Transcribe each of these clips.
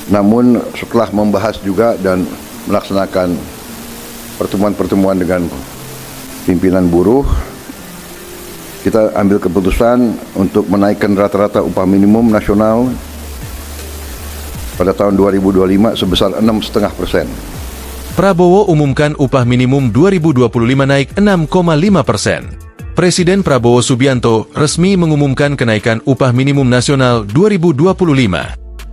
Namun setelah membahas juga dan melaksanakan pertemuan-pertemuan dengan pimpinan buruh, kita ambil keputusan untuk menaikkan rata-rata upah minimum nasional pada tahun 2025 sebesar 6,5%. Prabowo umumkan upah minimum 2025 naik 6,5%. Presiden Prabowo Subianto resmi mengumumkan kenaikan upah minimum nasional 2025.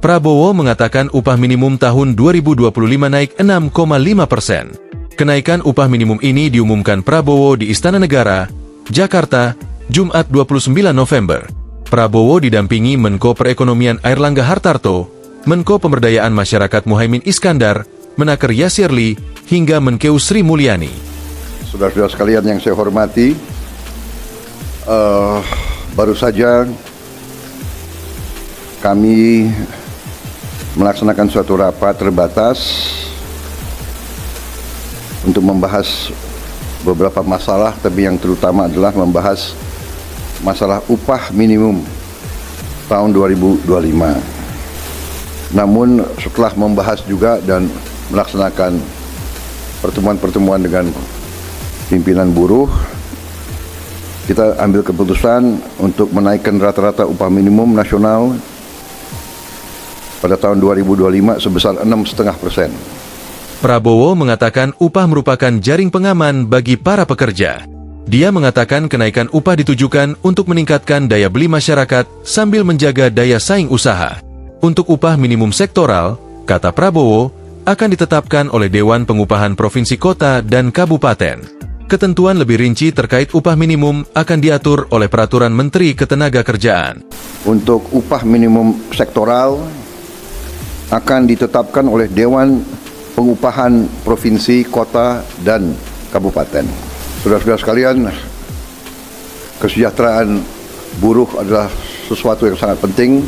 Prabowo mengatakan upah minimum tahun 2025 naik 6,5%. Kenaikan upah minimum ini diumumkan Prabowo di Istana Negara, Jakarta, Jumat 29 November. Prabowo didampingi Menko Perekonomian Airlangga Hartarto, Menko Pemberdayaan Masyarakat Muhaimin Iskandar, Menaker Yasirli, hingga Menkeu Sri Mulyani. Saudara-saudara sekalian yang saya hormati, baru saja kami melaksanakan suatu rapat terbatas untuk membahas beberapa masalah, tapi yang terutama adalah membahas masalah upah minimum tahun 2025. Namun setelah membahas juga dan melaksanakan pertemuan-pertemuan dengan pimpinan buruh, kita ambil keputusan untuk menaikkan rata-rata upah minimum nasional pada tahun 2025 sebesar 6,5%. Prabowo mengatakan upah merupakan jaring pengaman bagi para pekerja. Dia mengatakan kenaikan upah ditujukan untuk meningkatkan daya beli masyarakat sambil menjaga daya saing usaha. Untuk upah minimum sektoral, kata Prabowo, akan ditetapkan oleh Dewan Pengupahan Provinsi Kota dan Kabupaten. Ketentuan lebih rinci terkait upah minimum akan diatur oleh Peraturan Menteri Ketenagakerjaan. Untuk upah minimum sektoral akan ditetapkan oleh Dewan Pengupahan Provinsi, Kota, dan Kabupaten. Saudara-saudara sekalian, kesejahteraan buruh adalah sesuatu yang sangat penting.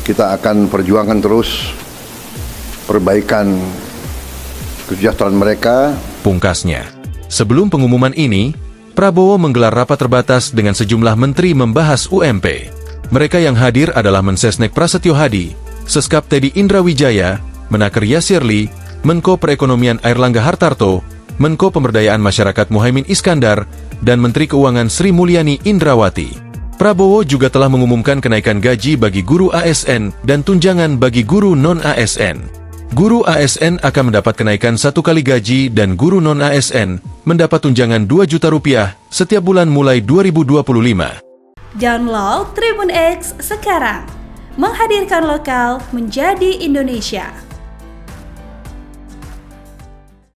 Kita akan perjuangkan terus perbaikan kesejahteraan mereka. Pungkasnya, sebelum pengumuman ini, Prabowo menggelar rapat terbatas dengan sejumlah menteri membahas UMP. Mereka yang hadir adalah Mensesnek Prasetyo Hadi, Seskap Teddy Indrawijaya, Menaker Yasirli, Menko Perekonomian Airlangga Hartarto, Menko Pemberdayaan Masyarakat Muhaimin Iskandar, dan Menteri Keuangan Sri Mulyani Indrawati. Prabowo juga telah mengumumkan kenaikan gaji bagi guru ASN dan tunjangan bagi guru non-ASN. Guru ASN akan mendapat kenaikan 1 kali gaji dan guru non-ASN mendapat tunjangan 2 juta rupiah setiap bulan mulai 2025. Download Tribun X sekarang. Menghadirkan lokal menjadi Indonesia.